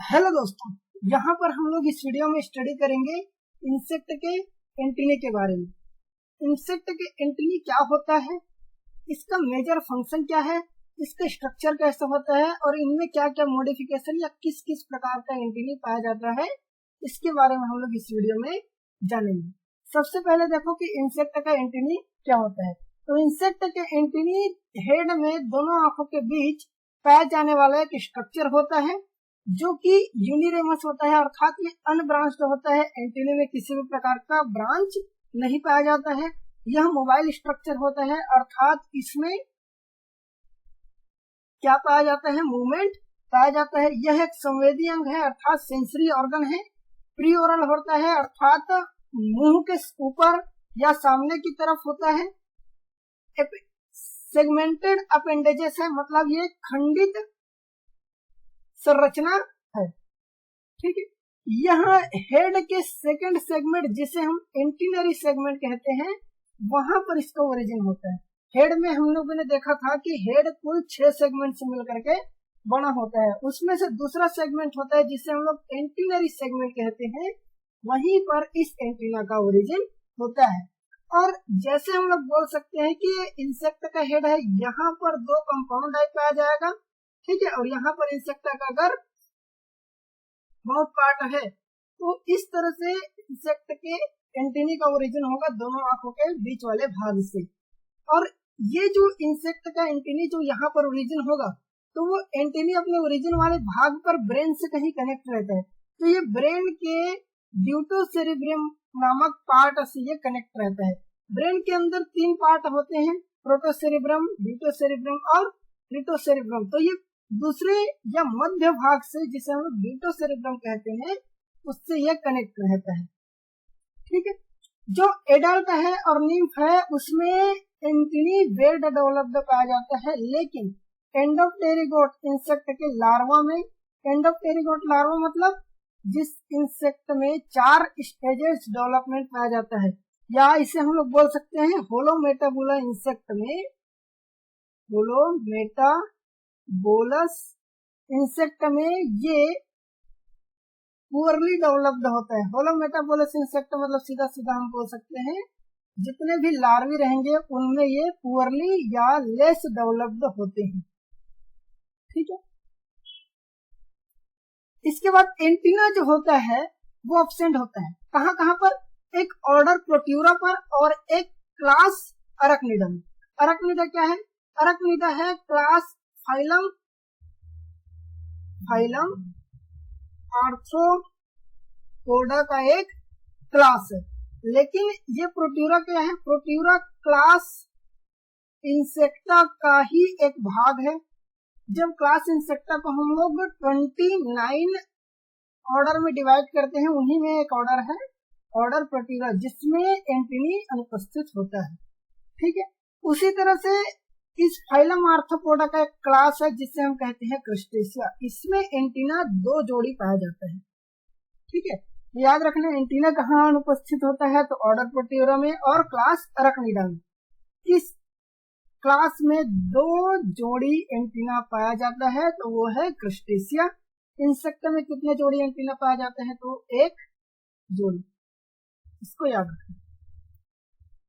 Hello दोस्तों, यहाँ पर हम लोग इस वीडियो में स्टडी करेंगे इंसेक्ट के एंटीने के बारे में। इंसेक्ट के एंटीने क्या होता है, इसका मेजर फंक्शन क्या है, इसका स्ट्रक्चर कैसा होता है और इनमें क्या क्या मॉडिफिकेशन या किस किस प्रकार का एंटीने पाया जाता है, इसके बारे में हम लोग इस वीडियो में जानेंगे। सबसे पहले देखो कि इंसेक्ट का एंटीने क्या होता है। तो इंसेक्ट के एंटीने हेड में दोनों आंखों के बीच पाया जाने वाला एक स्ट्रक्चर होता है जो कि यूनिरेमस होता है, अर्थात ये अनब्रांच्ड होता है। एंटीने में किसी भी प्रकार का ब्रांच नहीं पाया जाता है। यह मोबाइल स्ट्रक्चर होता है, अर्थात इसमें क्या पाया जाता है, मूवमेंट पाया जाता है। यह एक संवेदी अंग है, अर्थात सेंसरी ऑर्गन है। प्री ओरल होता है, अर्थात मुंह के ऊपर या सामने की तरफ होता है। सेगमेंटेड अपेंडेजेस है, मतलब ये खंडित संरचना है। ठीक है, यहाँ हेड के सेकंड सेगमेंट, जिसे हम एंटीनरी सेगमेंट कहते हैं, वहां पर इसका ओरिजिन होता है। हेड में हम लोगों ने देखा था कि हेड कुल 6 सेगमेंट से मिलकर के बना होता है। उसमें से दूसरा सेगमेंट होता है जिसे हम लोग एंटीनरी सेगमेंट कहते हैं, वहीं पर इस एंटीना का ओरिजिन होता है। और जैसे हम लोग बोल सकते हैं कि इंसेक्ट का हेड है, यहाँ पर 2 कंपाउंड आई पाया जाएगा, ठीक है, और यहाँ पर इंसेक्ट का अगर माउथ पार्ट है, तो इस तरह से इंसेक्ट के एंटीने का ओरिजिन होगा दोनों आंखों के बीच वाले भाग से। और ये जो इंसेक्ट का एंटीने जो यहाँ पर ओरिजिन होगा, तो वो एंटीने अपने ओरिजिन वाले भाग पर ब्रेन से कहीं कनेक्ट रहता है। तो ये ब्रेन के ड्यूटोसेरेब्रम नामक पार्ट से ये कनेक्ट रहता है। ब्रेन के अंदर 3 पार्ट होते हैं, प्रोटोसेरेब्रम, ड्यूटोसेरेब्रम और ट्रिटोसेरेब्रम। तो ये दूसरे या मध्य भाग से, जिसे हम ड्यूटोसेरेब्रम कहते हैं, उससे ये कनेक्ट रहता है। ठीक है, जो एडल्ट है और निम्फ है, उसमें एंटीने वेल डेवलप्ड पाया जाता है। लेकिन एंडोप्टेरिगोट इंसेक्ट के लार्वा में, एंडोप्टेरिगोट लार्वा मतलब जिस इंसेक्ट में 4 स्टेजेस डेवलपमेंट पाया जाता है, या इसे हम लोग बोल सकते हैं होलोमेटाबुला इंसेक्ट में, होलोमेटाबोलस इंसेक्ट में ये पुअरली डेवलप्ड होता है। होलोमेटाबोलस इंसेक्ट मतलब सीधा सीधा हम बोल सकते हैं जितने भी लार्वी रहेंगे उनमें ये पुअरली या लेस डेवलप्ड होते हैं। ठीक है, इसके बाद एंटीना जो होता है वो एब्सेंट होता है। कहां कहां पर? एक ऑर्डर प्रोट्यूरा पर और एक क्लास अरक्निडा में। अरक्निडा क्या है? अरक्निडा है क्लास फाइलम आर्थ्रोपोडा का एक क्लास है। लेकिन ये प्रोट्यूरा क्या है? प्रोट्यूरा क्लास इंसेक्टा का ही एक भाग है। जब क्लास इंसेक्टा को हम लोग 29 ऑर्डर में डिवाइड करते हैं, उन्हीं में एक ऑर्डर है ऑर्डर प्रोट्यूरा, जिसमें एंटीने अनुपस्थित होता है। ठीक है, उसी तरह से इस फाइलम आर्थ्रोपोडा का एक क्लास है जिसे हम कहते हैं क्रस्टेशिया। इसमें एंटीना 2 जोड़ी पाया जाता है। ठीक है, याद रखना एंटीना कहाँ अनुपस्थित होता है, तो ऑर्डर प्रोट्यूरा में और क्लास अरक्निडा में। इस क्लास में 2 जोड़ी एंटीना पाया जाता है, तो वो है क्रस्टेशिया। इंसेक्ट में कितने जोड़ी एंटीना पाया जाते हैं? तो 1 जोड़ी, इसको याद रखना।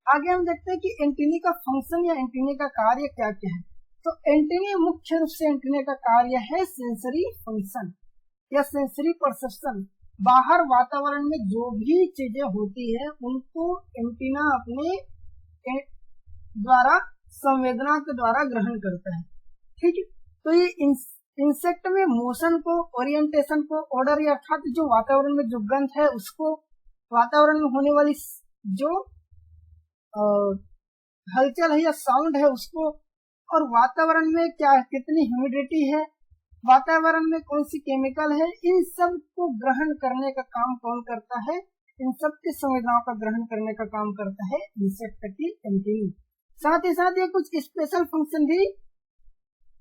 आगे हम देखते हैं कि एंटीने का फंक्शन या एंटीने का कार्य क्या क्या है। तो एंटीने मुख्य रूप से एंटीने का कार्य है सेंसरी फंक्शन या सेंसरी परसेप्शन। बाहर वातावरण में जो भी चीजें होती है उनको एंटीना अपने द्वारा, संवेदना के द्वारा ग्रहण करता है। ठीक है, तो ये इंसेक्ट में मोशन को, ओरिएंटेशन को, ऑर्डर या अर्थात जो वातावरण में जो गंध है उसको, वातावरण में होने वाली जो हलचल है या साउंड है उसको, और वातावरण में क्या कितनी ह्यूमिडिटी है, वातावरण में कौन सी केमिकल है, इन सब को ग्रहण करने का काम कौन करता है? इन सब की संवेदनाओं का ग्रहण करने का काम करता है इंसेक्ट की एंटीना। साथ ही साथ ये कुछ स्पेशल फंक्शन भी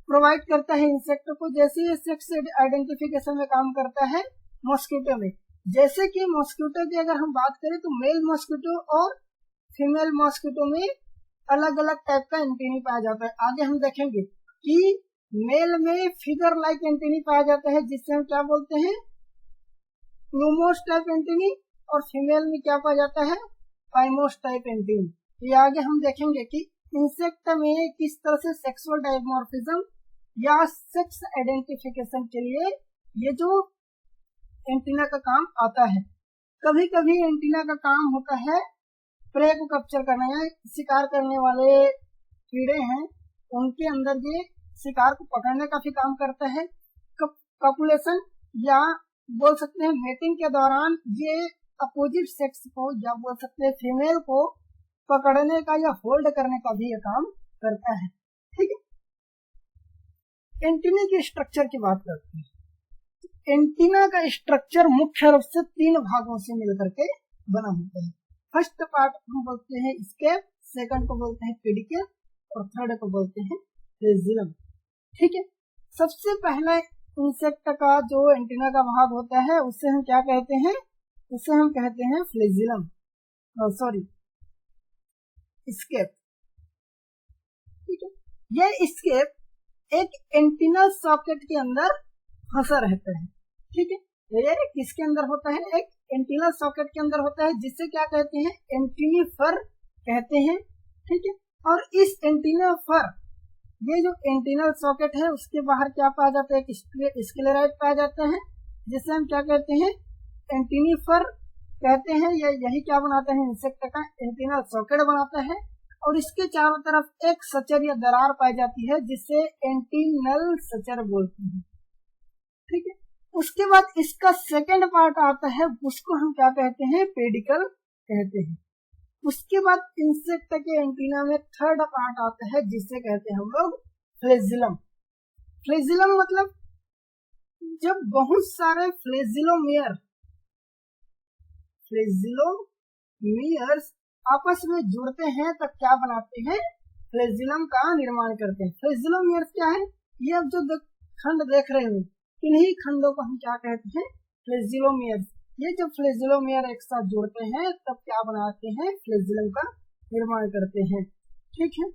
प्रोवाइड करता है इंसेक्ट को, जैसे सेक्स आइडेंटिफिकेशन में काम करता है मॉस्किटो में। जैसे कि मॉस्किटो की अगर हम बात करें तो मेल मॉस्किटो और फीमेल मॉस्किटो में अलग अलग टाइप का एंटीना पाया जाता है। आगे हम देखेंगे कि मेल में फिगर लाइक एंटीनी पाया जाता है जिससे हम क्या बोलते हैं, प्लूमोस टाइप एंटीनी, और फीमेल में क्या पाया जाता है, पाइमोस टाइप एंटीनी। ये आगे हम देखेंगे कि इंसेक्ट में किस तरह से सेक्सुअल डायमॉर्फिज्म या सेक्स आइडेंटिफिकेशन के लिए ये जो एंटीना का काम आता है। कभी कभी एंटीना का काम होता है प्रे को कैप्चर करना, या शिकार करने वाले कीड़े हैं उनके अंदर ये शिकार को पकड़ने का भी काम करता है। कपुलेशन या बोल सकते हैं मेटिंग के दौरान ये अपोजिट सेक्स को या बोल सकते हैं फीमेल को पकड़ने का या होल्ड करने का भी ये काम करता है। ठीक है, एंटीना के स्ट्रक्चर की बात करते हैं। एंटीना का स्ट्रक्चर मुख्य रूप से 3 भागों से मिलकर के बना होता है। फर्स्ट पार्ट हम बोलते हैं स्केप, सेकंड को बोलते हैं पेडिकल, और थर्ड को बोलते हैं फ्लेजिलम। ठीक है, सबसे पहला इंसेक्ट का जो एंटीना का भाग होता है उसे हम क्या कहते हैं, उसे हम कहते हैं फ्लेजिलम, सॉरी स्केप। ठीक है, यह स्केप एक एंटीना सॉकेट के अंदर फंसा रहता है। ठीक है, ये किसके अंदर होता है, एक एंटीना सॉकेट के अंदर होता है जिसे क्या कहते हैं, एंटीनीफर कहते हैं। ठीक है, और इस एंटीनीफर, ये जो एंटीनल सॉकेट है उसके बाहर क्या पाया जाता है, एक स्क्लेराइड पाया जाता है जिसे हम क्या कहते हैं, एंटीनीफर कहते हैं। यही क्या बनाता है, इंसेक्ट का एंटीनल सॉकेट बनाता है, और इसके चारों तरफ एक सचर या दरार पाई जाती है जिसे एंटीनल सचर बोलते हैं। ठीक है, उसके बाद इसका सेकंड पार्ट आता है, उसको हम क्या कहते हैं, पेडिकल कहते हैं। उसके बाद इंसेक्ट के एंटीना में थर्ड पार्ट आता है जिसे कहते हैं हम लोग फ्लेजिलम। फ्लेजिलम मतलब जब बहुत सारे फ्लेजिलोमियर्स आपस में जुड़ते हैं तब क्या बनाते हैं, फ्लेजिलम का निर्माण करते हैं। फ्लेजिलोमियर्स क्या है, ये अब जो खंड देख रहे हो इन्हीं खंडों को हम क्या कहते हैं, फ्लेजिलोमियर्स। ये जब फ्लेजिलोमियर एक साथ जुड़ते हैं तब क्या बनाते हैं, फ्लेजिलम का निर्माण करते हैं। ठीक है,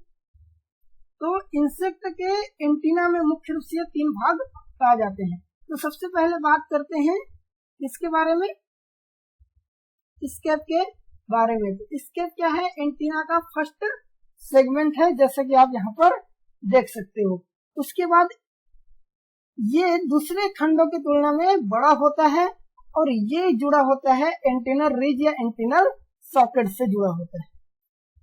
तो इंसेक्ट के एंटीना में मुख्य रूप से 3 भाग पाए जाते हैं। तो सबसे पहले बात करते हैं इसके बारे में, स्केप के बारे में। तो स्केप क्या है, एंटीना का फर्स्ट सेगमेंट है जैसे कि आप यहाँ पर देख सकते हो। उसके बाद ये दूसरे खंडों की तुलना में बड़ा होता है और ये जुड़ा होता है एंटीनल रिज या एंटीनल सॉकेट से जुड़ा होता है।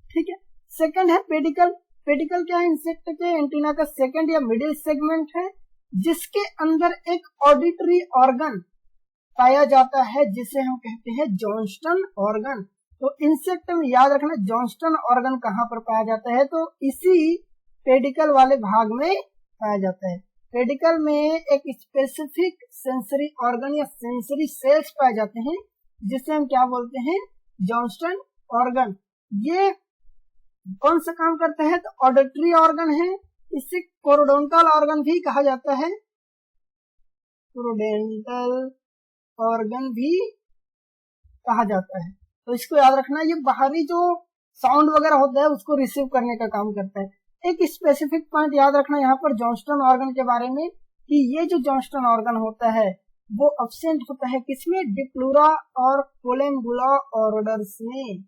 ठीक है, सेकंड है पेडिकल। पेडिकल क्या है, इंसेक्ट के एंटीना का सेकंड या मिडिल सेगमेंट है जिसके अंदर एक ऑडिटरी ऑर्गन पाया जाता है जिसे हम कहते हैं जॉन्स्टन ऑर्गन। तो इंसेक्ट में याद रखना जॉन्स्टन ऑर्गन कहाँ पर पाया जाता है, तो इसी पेडिकल वाले भाग में पाया जाता है। पेडिकल में एक स्पेसिफिक सेंसरी ऑर्गन या सेंसरी सेल्स पाए जाते हैं जिसे हम क्या बोलते हैं, जॉन्स्टन ऑर्गन। ये कौन सा काम करता है, तो ऑडिटरी ऑर्गन है। इसे कोरोडेंटल ऑर्गन भी कहा जाता है, कोरोडेंटल ऑर्गन भी कहा जाता है। तो इसको याद रखना, ये बाहरी जो साउंड वगैरह होता है उसको रिसीव करने का काम करता है। एक स्पेसिफिक पॉइंट याद रखना यहाँ पर जॉन्स्टन ऑर्गन के बारे में कि ये जो जॉन्स्टन ऑर्गन होता है वो एब्सेंट होता है किसमें, डिप्लूरा और कोलेम्बुला ऑर्डर्स में।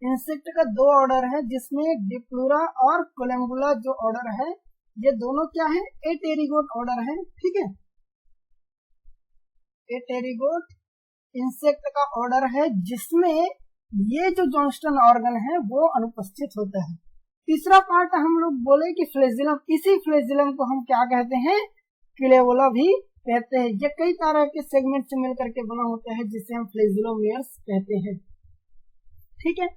इंसेक्ट का 2 ऑर्डर है जिसमें डिप्लूरा और कोलेम्बुला जो ऑर्डर है ये दोनों क्या है, एटेरिगोट ऑर्डर है। ठीक है, एटेरिगोट इंसेक्ट का ऑर्डर है जिसमें ये जो जॉन्स्टन ऑर्गन है वो अनुपस्थित होता है। तीसरा पार्ट हम लोग बोले कि फ्लेजिलम, इसी फ्लेजिलम को हम क्या कहते हैं, क्लेवोला भी कहते हैं। ये कई तरह के सेगमेंट से मिलकर के बना होता है जिसे हम फ्लेजिलोमियर्स कहते हैं। ठीक है,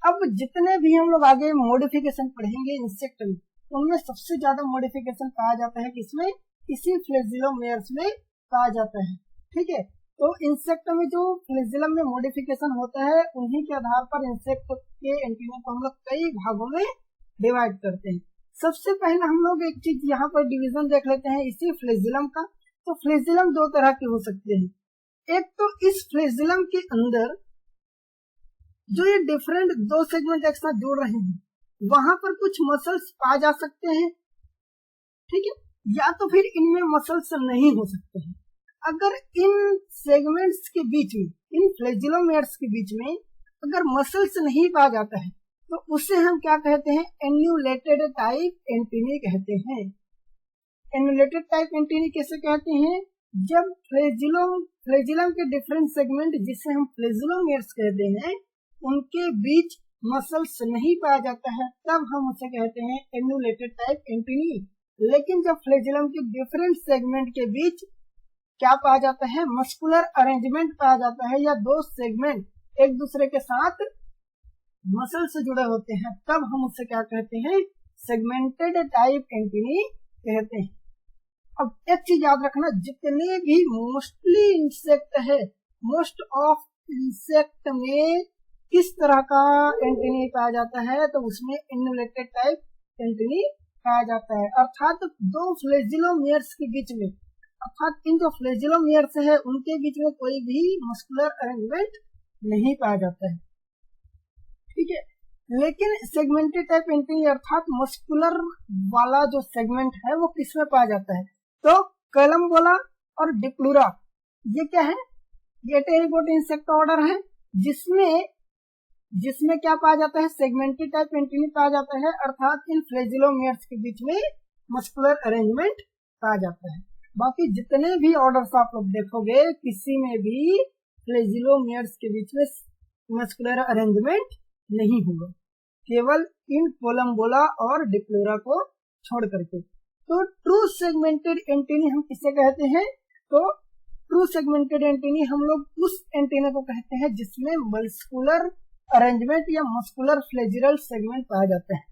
अब जितने भी हम लोग आगे मॉडिफिकेशन पढ़ेंगे इंसेक्ट में, उनमें सबसे ज्यादा मॉडिफिकेशन पाया जाता है किसमें, इसी फ्लेजिलोमियर्स में पाया जाता है। ठीक है, तो इंसेक्ट में जो फ्लेजिलम में मॉडिफिकेशन होता है उन्हीं के आधार पर इंसेक्ट के एंटीना को हम लोग कई भागों में डिवाइड करते हैं। सबसे पहले हम लोग एक चीज यहाँ पर डिवीजन देख लेते हैं इसी फ्लेजिलम का। तो फ्लेजिलम 2 तरह के हो सकते हैं। एक तो इस फ्लेजिलम के अंदर जो ये डिफरेंट 2 सेगमेंट एक साथ जुड़ रहे हैं वहां पर कुछ मसल्स पाए जा सकते हैं ठीक है, या तो फिर इनमें मसल्स नहीं हो सकते हैं। अगर इन सेगमेंट्स के बीच में, इन फ्लैजिलोमेयर्स के बीच में अगर मसल्स नहीं पाया जाता है तो उसे हम क्या कहते हैं, एन्यूलेटेड टाइप एंटीनी कहते हैं। एन्यूलेटेड टाइप एंटीनी कैसे कहते हैं, जब फ्लैजिलम के डिफरेंट सेगमेंट जिसे हम फ्लैजिलोमेयर्स कहते हैं उनके बीच मसल्स नहीं पाया जाता है तब हम उसे कहते हैं एन्यूलेटेड टाइप एंटीनी। लेकिन जब फ्लैजिलम के डिफरेंट सेगमेंट के बीच क्या पाया जाता है, मस्कुलर अरेंजमेंट पाया जाता है या दो सेगमेंट एक दूसरे के साथ मसल से जुड़े होते हैं तब हम उसे क्या कहते हैं, सेगमेंटेड टाइप एंटीनी कहते हैं। अब एक चीज याद रखना, जितने भी मोस्टली इंसेक्ट है, मोस्ट ऑफ इंसेक्ट में किस तरह का एंटीनी पाया जाता है तो उसमें एन्यूलेटेड टाइप एंटीनी पाया जाता है। अर्थात दो फ्लैजिलोमेयर्स के बीच में, अर्थात इन जो फ्लैजिलोमेयर्स है उनके बीच में कोई भी मस्कुलर अरेंजमेंट नहीं पाया जाता है, ठीक है। लेकिन सेगमेंटेड टाइप एंटीनी अर्थात मस्कुलर वाला जो सेगमेंट है वो किसमें पाया जाता है, तो कैलम्बोला और डिप्लूरा, ये क्या है, ये टेरिकोट इंसेक्ट ऑर्डर है जिसमें क्या पाया जाता है, सेगमेंटेड टाइप एंटीनी पाया जाता है। अर्थात इन फ्लैजिलोमेयर्स के बीच में मस्कुलर अरेंजमेंट पाया जाता है। बाकी जितने भी ऑर्डर्स आप लोग देखोगे किसी में भी फ्लैजिलोमेयर्स के बीच में मस्कुलर अरेंजमेंट नहीं होगा, केवल इन कोलम्बोला और डिप्लोरा को छोड़ करके। तो ट्रू सेगमेंटेड एंटीनी हम किसे कहते हैं, तो ट्रू सेगमेंटेड एंटीनी हम लोग उस एंटीना को कहते हैं जिसमें मस्कुलर अरेंजमेंट या मस्कुलर फ्लैजिरल सेगमेंट पाया जाता है,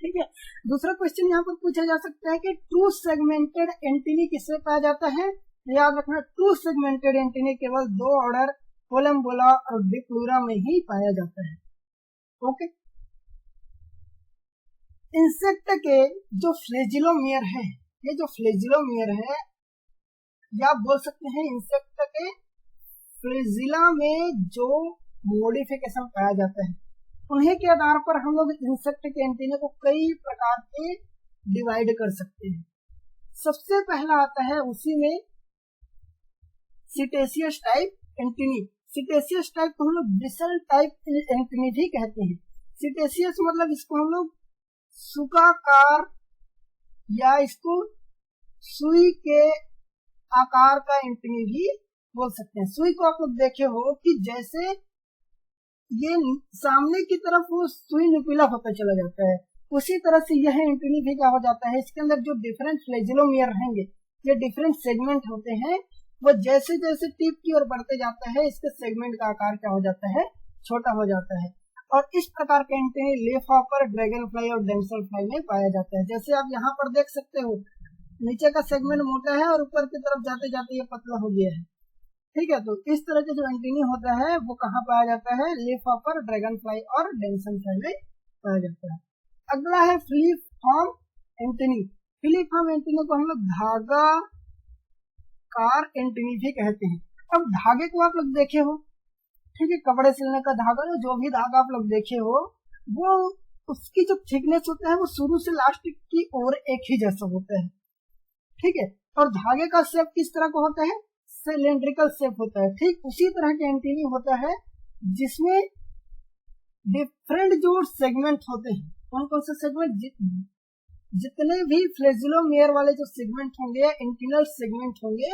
ठीक है। दूसरा क्वेश्चन यहाँ पर पूछा जा सकता है कि ट्रू सेगमेंटेड एंटीनी किसमें पाया जाता है। याद रखना, ट्रू सेगमेंटेड एंटीनी केवल दो ऑर्डर कोलम्बोला और डिप्लूरा में ही पाया जाता है, ओके। इंसेक्ट के जो फ्लैजिलोमेयर है, ये जो फ्लैजिलोमेयर है या बोल सकते हैं इंसेक्ट के फ्लैजिला में जो मॉडिफिकेशन पाया जाता है उन्हीं के आधार पर हम लोग इंसेक्ट के एंटीना को कई प्रकार के डिवाइड कर सकते हैं। सबसे पहला आता है उसी में सिटेशियस टाइप एंटीनी। सिटेशियस टाइप को हम लोग ब्रिसल टाइप एंटीनी भी कहते हैं। सिटेशियस मतलब इसको हम लोग सुकाकार या इसको सुई के आकार का एंटीनी भी बोल सकते हैं। सुई को आप लोग देखे हो कि जैसे ये सामने की तरफ वो सुई नुकीला होता चला जाता है, उसी तरह से यह एंटीनी भी क्या हो जाता है, इसके अंदर जो डिफरेंट फ्लैजिलोमेयर रहेंगे, ये डिफरेंट सेगमेंट होते हैं, वो जैसे जैसे टिप की ओर बढ़ते जाता है इसके सेगमेंट का आकार क्या हो जाता है, छोटा हो जाता है। और इस प्रकार के एंटीनी लीफहॉपर, ड्रैगन फ्लाई और डेंसल फ्लाई में पाया जाता है। जैसे आप यहाँ पर देख सकते हो नीचे का सेगमेंट मोटा है और ऊपर की तरफ जाते जाते ये पतला हो गया है, ठीक है। तो इस तरह के जो एंटीनी होता है वो कहाँ पाया जाता है, लीफहॉपर, ड्रैगन फ्लाई और डेंसल फ्लाई में पाया जाता है। अगला है फिलीफॉर्म एंटीनी। फिलीफॉर्म एंटीनी को हम लोग धागा कार एंटीनी भी कहते हैं। अब धागे को आप लोग देखे हो, ठीक है, कपड़े सिलने का धागा, जो भी धागा आप लोग देखे हो वो उसकी जो थिकनेस होता है वो शुरू से लास्ट की ओर एक ही जैसा होता है, ठीक है। और धागे का शेप किस तरह का होता है, सिलेंड्रिकल शेप होता है। ठीक उसी तरह के एंटीनी होता है जिसमें डिफरेंट जो सेगमेंट होते हैं, कौन कौन से सेगमेंट, जितने भी फ्लैजिलोमेयर वाले जो सेगमेंट होंगे, एंटीनल सेगमेंट होंगे,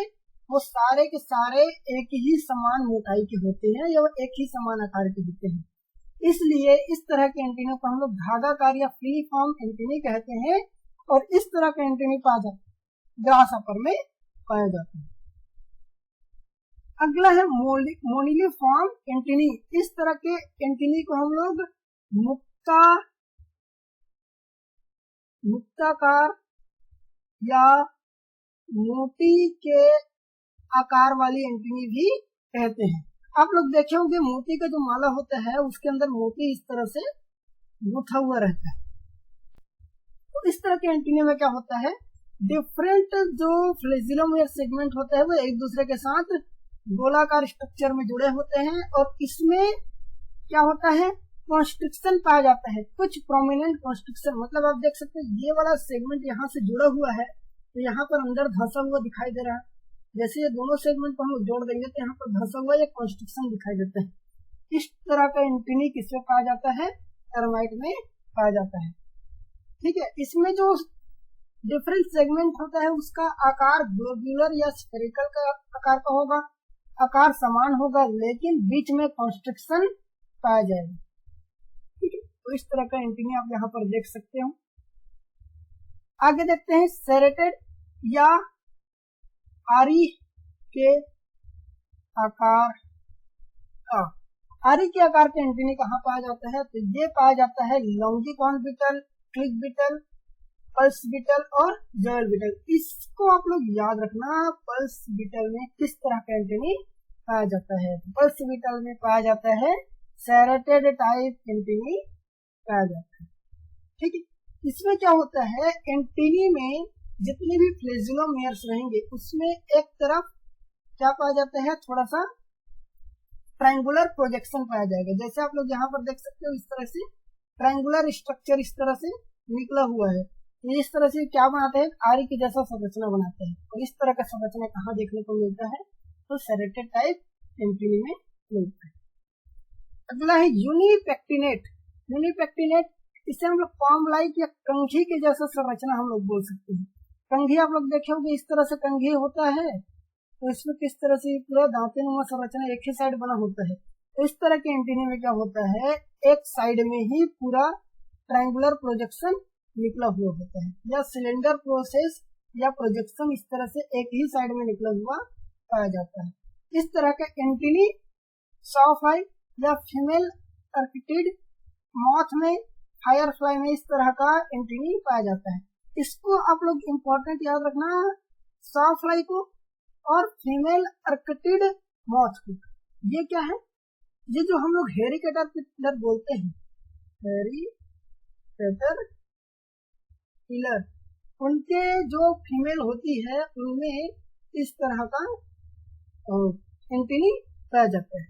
वो सारे के सारे एक ही समान मोटाई के होते हैं या वो एक ही समान आकार के होते हैं। इसलिए इस तरह के एंटीना को हम लोग धागाकार या फिलीफॉर्म एंटीनी कहते हैं। और इस तरह के एंटीनी पाया जाता है ग्रासहॉपर में पाया जाता है। अगला है मोनिलिफॉर्म एंटीनी। इस तरह के एंटीनी को हम लोग मुक्ताकार या मोती के आकार वाली एंटीनी भी कहते हैं। आप लोग देखे होंगे मोती का जो माला होता है उसके अंदर मोती इस तरह से गुथा हुआ रहता है। तो इस तरह के एंटीनी में क्या होता है, डिफरेंट जो फ्लैजिलोमेयर सेगमेंट होता है वो एक दूसरे के साथ गोलाकार स्ट्रक्चर में जुड़े होते हैं। और इसमें क्या होता है, कॉन्स्ट्रिक्शन पाया जाता है, कुछ प्रोमिनेंट कॉन्स्ट्रिक्शन, मतलब आप देख सकते हैं ये वाला सेगमेंट यहाँ से जुड़ा हुआ है तो यहाँ पर अंदर धंसा हुआ दिखाई दे रहा है। जैसे ये दोनों सेगमेंट को हम जोड़ देंगे तो यहाँ पर धंसा हुआ एक कॉन्स्ट्रिक्शन दिखाई देता है। इस तरह का एंटीनी किसमें पाया जाता है? टर्माइट में पाया जाता है। ठीक है, इसमें जो डिफरेंट सेगमेंट होता है उसका आकार ग्लोब्यूलर या स्फेरिकल का आकार का होगा, आकार समान होगा, लेकिन बीच में कॉन्स्ट्रिक्शन पाया जाएगा। ठीक है, तो इस तरह का एंटीनी आप यहाँ पर देख सकते हो। आगे देखते हैं सेरेटेड या आरी के आकार का। आरी के आकार के एंटीनी कहाँ पाया जाता है? तो ये पाया जाता है longicorn beetle, click beetle, pulse beetle और जॉयल बीटल। इसको आप लोग याद रखना, पल्स बीटल में किस तरह का एंटीनी पाया जाता है। पल्स बीटल में पाया जाता है सेरेटेड टाइप एंटीनी पाया जाता है। ठीक है, इसमें क्या होता है, एंटीनी में जितने भी फ्लैजिलोमेयर्स रहेंगे उसमें एक तरफ क्या पाया जाता है, थोड़ा सा ट्रायंगुलर प्रोजेक्शन पाया जाएगा। जैसे आप लोग यहाँ पर देख सकते हो इस तरह से ट्रायंगुलर स्ट्रक्चर इस तरह से निकला हुआ है। इस तरह से क्या बनाते हैं, आरी की जैसा संरचना बनाते हैं। और इस तरह का संरचना कहाँ देखने को मिलता है? तो सेरेटेड टाइप एंटीनी में मिलता है। अगला है यूनिपेक्टिनेट। यूनिपेक्टिनेट इसे हम लोग पाम लाइक या कंघी के जैसा संरचना हम लोग बोल सकते हैं। कंघी आप लोग देखे होंगे, इस तरह से कंघी होता है, तो इसमें किस तरह से पूरा दांतेनुमा संरचना एक ही साइड बना होता है। तो इस तरह के एंटीनी में क्या होता है, एक साइड में ही पूरा ट्रायंगुलर प्रोजेक्शन निकला हुआ होता है, या सिलेंडर प्रोसेस या प्रोजेक्शन इस तरह से एक ही साइड में निकला हुआ पाया जाता है। इस तरह का एंटीनी सॉफ्लाई या फीमेल अर्किटिड, मॉथ में, फायरफ्लाई में इस तरह का एंटीनी पाया जाता है। इसको आप लोग इम्पोर्टेंट याद रखना, सॉफ्लाई को और फीमेल अर्किटिड मॉथ को। ये क्या है, ये जो हम लोग हेरी कैटरपिलर बोलते हैं, हेरी कैटरपिलर, उनके जो फीमेल होती है उनमें इस तरह का एंटीनी पाया जाता है।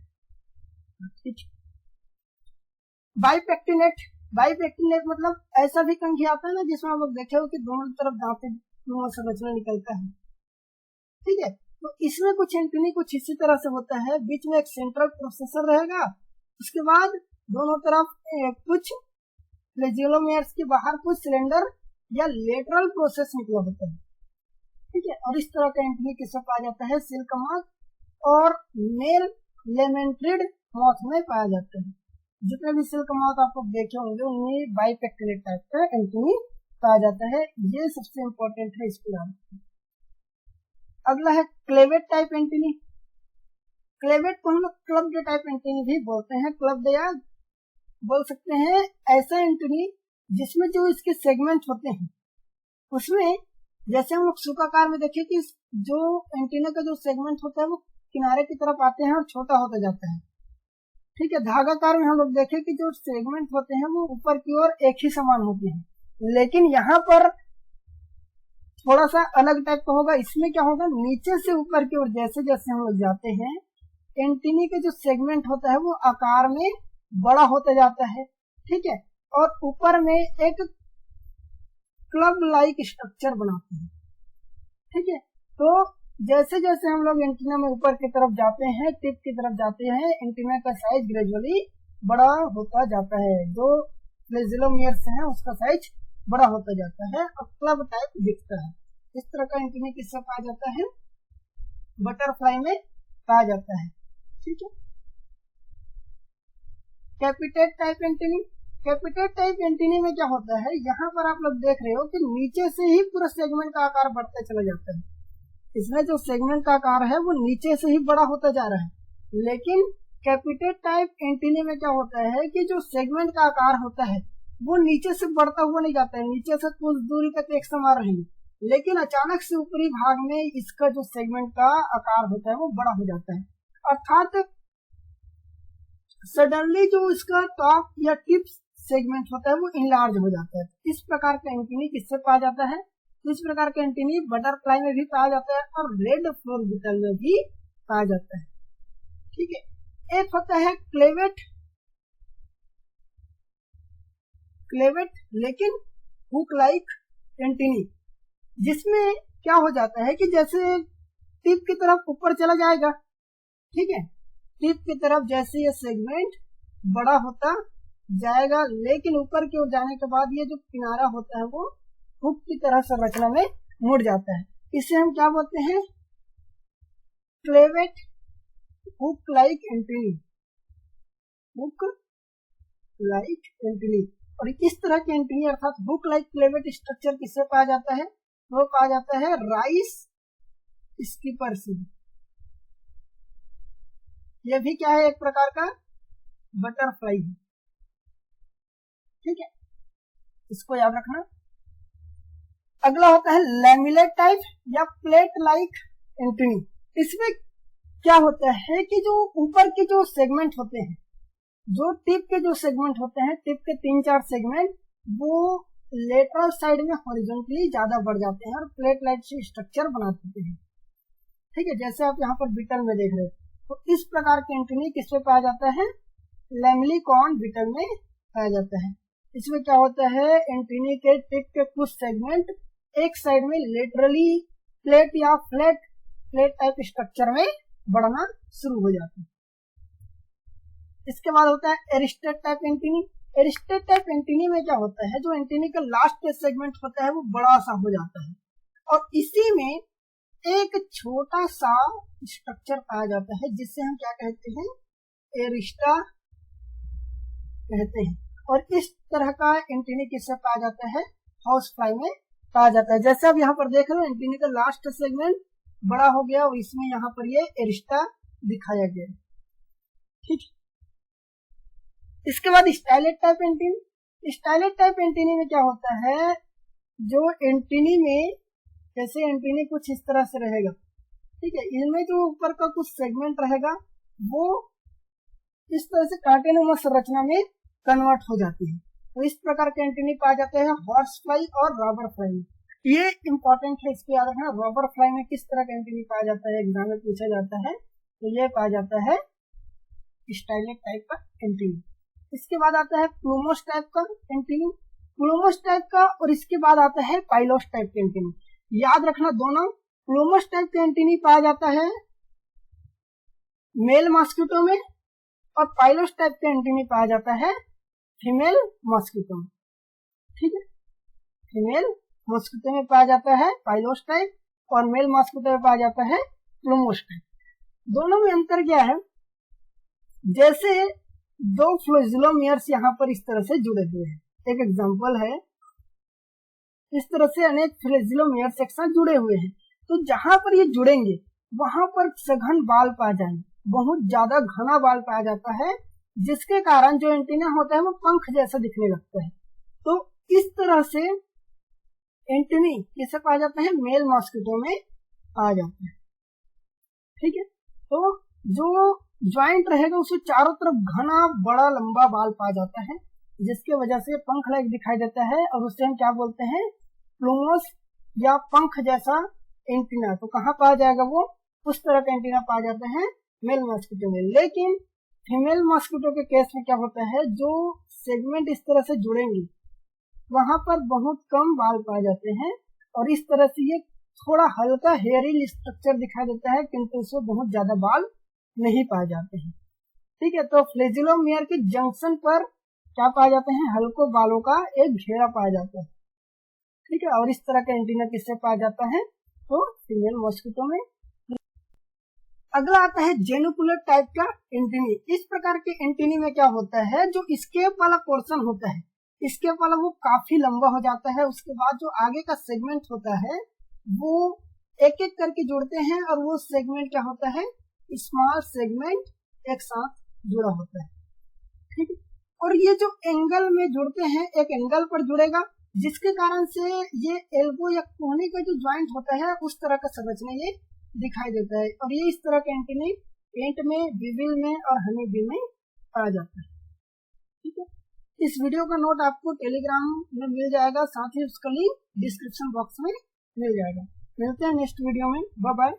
बाइपेक्टिनेट, बाइपेक्टिनेट मतलब ऐसा भी कंघी आता है ना जिसमें हम लोग देखे हो कि दोनों तरफ दांते संरचना निकलता है। ठीक है, तो इसमें कुछ एंटीनी कुछ इसी तरह से होता है। बीच में एक सेंट्रल प्रोसेसर रहेगा, उसके बाद दोनों तरफ कुछ फ्लैजिलोमेयर्स के बाहर कुछ सिलेंडर या लेटरल प्रोसेस निकला होता है। ठीक है, और इस तरह का एंटीनी किसमें पाया जाता है, सिल्क मॉथ और मेल लेमेंट्रिड मॉथ में पाया जाता है। जितने भी सिल्क मॉथ आपको देखे होंगे उनमें बाइपेक्टिनेट टाइप का एंटीनी पाया जाता है। ये सबसे इंपॉर्टेंट है, इसको याद रखिए। अगला है क्लेवेट टाइप एंटीनी। क्लेवेट को हम लोग क्लब्ड टाइप एंटीनी भी बोलते हैं, क्लब्ड या बोल सकते हैं ऐसा एंटीनी जिसमें जो इसके सेगमेंट होते हैं उसमें, जैसे हम लोग सूखाकार में देखें कि जो एंटीना का जो सेगमेंट होता है वो किनारे की तरफ आते हैं और छोटा होता जाता है। ठीक है, धागाकार में हम लोग देखें कि जो सेगमेंट होते हैं वो ऊपर की ओर एक ही समान होते हैं, लेकिन यहाँ पर थोड़ा सा अलग टाइप का होगा। इसमें क्या होगा, नीचे से ऊपर की ओर जैसे जैसे हम लोग जाते हैं एंटीनी के जो सेगमेंट होता है वो आकार में बड़ा होता जाता है। ठीक है, और ऊपर में एक क्लब लाइक स्ट्रक्चर बनाते हैं। ठीक है, तो जैसे जैसे हम लोग एंटीना में ऊपर की तरफ जाते हैं, टिप की तरफ जाते हैं, एंटीना का साइज ग्रेजुअली बड़ा होता जाता है। जो फ्लैजिलोमेयर्स हैं उसका साइज बड़ा होता जाता है और क्लब टाइप दिखता है। इस तरह का एंटीना किससे पाया जाता है, बटरफ्लाई में पाया जाता है। ठीक है, कैपिटेट टाइप एंटीनी। कैपिटेट टाइप एंटीनी में क्या होता है, यहाँ पर आप लोग देख रहे हो कि नीचे से ही पूरा सेगमेंट का आकार बढ़ता चला जाता है। इसमें जो सेगमेंट का आकार है वो नीचे से ही बड़ा होता जा रहा है, लेकिन कैपिटेट टाइप एंटीनी में क्या होता है कि जो सेगमेंट का आकार होता है वो नीचे से बढ़ता हुआ नहीं जाता है, नीचे से कुछ दूरी तक एक समान रहेंगे, लेकिन अचानक से ऊपरी भाग में इसका जो सेगमेंट का आकार होता है वो बड़ा हो जाता है। अर्थात सडनली जो इसका टॉप या टिप सेगमेंट होता है वो इनलार्ज हो जाता है। इस प्रकार का एंटीनी किससे पाया जाता है, तो इस प्रकार का एंटीनी बटरफ्लाई में भी पाया जाता है और रेड फ्लोर बीटल में भी पाया जाता है। ठीक है, एक होता है क्लेवेट क्लेवेट लेकिन हुक लाइक एंटीनी, जिसमें क्या हो जाता है कि जैसे टिप की तरफ ऊपर चला जाएगा, ठीक है, टिप की तरफ जैसे ये सेगमेंट बड़ा होता जाएगा, लेकिन ऊपर की ओर जाने के बाद ये जो किनारा होता है वो हुक की तरह संरचना में मुड़ जाता है। इसे हम क्या बोलते हैं, clavate hook like antennae, hook like antennae. और इस तरह के एंटीनी अर्थात हुक लाइक क्लेवेट स्ट्रक्चर किससे पाया जाता है, वो पाया जाता है राइस स्कीपर से। यह भी क्या है, एक प्रकार का बटरफ्लाई है, ठीक है, इसको याद रखना। अगला होता है लैमिलेट टाइप या प्लेट लाइक एंटीनी। इसमें क्या होता है कि जो ऊपर के जो सेगमेंट होते हैं, जो टिप के जो सेगमेंट होते हैं, टिप के 3-4 सेगमेंट, वो लेटरल साइड में हॉरिजॉन्टली ज्यादा बढ़ जाते हैं और प्लेट लाइट से स्ट्रक्चर बना देते हैं, ठीक है, जैसे आप यहाँ पर बीटल में देख रहे हो। तो इस प्रकार के एंटीनी किसमें पाया जाता है, लैमिलिकॉन बीटल में पाया जाता है। इसमें क्या होता है, एंटीनी के टिप के कुछ सेगमेंट एक साइड में लेटरली प्लेट या फ्लैट प्लेट टाइप स्ट्रक्चर में बढ़ना शुरू हो जाता है। इसके बाद होता है एरिस्टेट टाइप एंटीनी। एरिस्टेट टाइप एंटीनी में क्या होता है, जो एंटीनी का लास्ट सेगमेंट होता है वो बड़ा सा हो जाता है और इसी में एक छोटा सा स्ट्रक्चर पाया जाता है जिससे हम क्या कहते हैं, एरिस्टा कहते हैं। और इस तरह का एंटीनी किससे पाया जाता है, हाउस फ्लाई में पाया जाता है। जैसे आप यहाँ पर देख रहे हो, एंटीनी का लास्ट सेगमेंट बड़ा हो गया और इसमें यहाँ पर ये एरिस्टा दिखाया गया, ठीक। इसके बाद stylet type antennae. Stylet type antennae में क्या होता है, जो एंटीनी में जैसे एंटीनी कुछ इस तरह से रहेगा, ठीक है, इनमें जो ऊपर का कुछ सेगमेंट रहेगा वो इस तरह से कांटेनुमा संरचना में कन्वर्ट हो जाती है। तो इस प्रकार के एंटीनी पाए जाते हैं हॉर्स फ्लाई और रॉबर फ्लाई में। ये इंपॉर्टेंट है, इसको याद रखना। रॉबर फ्लाई में किस तरह का एंटीनी पाया जाता है, एग्जाम में पूछा जाता है, तो ये पाया जाता है स्टाइलेट टाइप का एंटीनी। इसके बाद आता है प्लूमोस टाइप का एंटीनी, प्लूमोस टाइप का, और इसके बाद आता है पाइलोस टाइप का एंटीनी। याद रखना दोनों, प्लूमोस टाइप का एंटीनी पाया जाता है मेल मॉस्किटो में और पाइलोस टाइप का एंटीनी पाया जाता है फीमेल मॉस्किटो में, ठीक है, फीमेल मॉस्किटो में पाया जाता है पाइलोस टाइप और मेल मॉस्किटो में पाया जाता है प्लूमोस टाइप। दोनों में अंतर क्या है, जैसे दो फ्लैजिलोमियर्स यहाँ पर इस तरह से जुड़े हुए हैं, एक एग्जांपल है, इस तरह से अनेक फ्लैजिलोमियर्स एक साथ जुड़े हुए हैं, तो जहां पर ये जुड़ेंगे वहां पर सघन बाल पाए जाएंगे, बहुत ज्यादा घना बाल पाया जाता है, जिसके कारण जो एंटीना होता है वो पंख जैसा दिखने लगता है। तो इस तरह से एंटीनी किसे पाया जाता है, मेल मॉस्किटो में पाया जाता है, ठीक है। तो जो ज्वाइंट रहेगा उसके चारों तरफ घना बड़ा लंबा बाल पाया जाता है, जिसके वजह से पंख लाइक दिखाई देता है और उससे हम क्या बोलते हैं, प्लूमोस या पंख जैसा एंटीना। तो कहाँ पाया जाएगा वो, उस तरह का एंटीना पाया जाता है मेल मॉस्किटो में। लेकिन फीमेल मॉस्किटो के केस में क्या होता है, जो सेगमेंट इस तरह से जुड़ेंगे वहां पर बहुत कम बाल पाए जाते हैं और इस तरह से ये थोड़ा हल्का हेयरी स्ट्रक्चर दिखाई देता है, किंतु इसमें बहुत ज्यादा बाल नहीं पाए जाते हैं, ठीक है। तो फ्लैजिलोमियर के जंक्शन पर क्या पाए जाते हैं, हल्को बालों का एक घेरा पाया जाता है, ठीक है। और इस तरह का एंटीना किससे पाया जाता है, तो फीमेल मॉस्किटो में। अगला आता है जेनुकुलर टाइप का एंटीनी। इस प्रकार के एंटीनी में क्या होता है, जो स्केप वाला पोर्शन होता है, स्केप वाला वो काफी लंबा हो जाता है, उसके बाद जो आगे का सेगमेंट होता है वो एक एक करके जुड़ते हैं और वो सेगमेंट क्या होता है, स्मॉल सेगमेंट एक साथ जुड़ा होता है, ठीक है। और ये जो एंगल में जुड़ते हैं, एक एंगल पर जुड़ेगा, जिसके कारण से ये एल्बो या कोहनी का जो ज्वाइंट होता है उस तरह का संरचना ये दिखाई देता है। और ये इस तरह के एंटीनी एंट में, बिविल में और हनी बी में पाया जाता है, ठीक है। इस वीडियो का नोट आपको टेलीग्राम में मिल जाएगा, साथ ही उसका लिंक डिस्क्रिप्शन बॉक्स में मिल जाएगा। मिलते हैं नेक्स्ट वीडियो में, बाय बाय।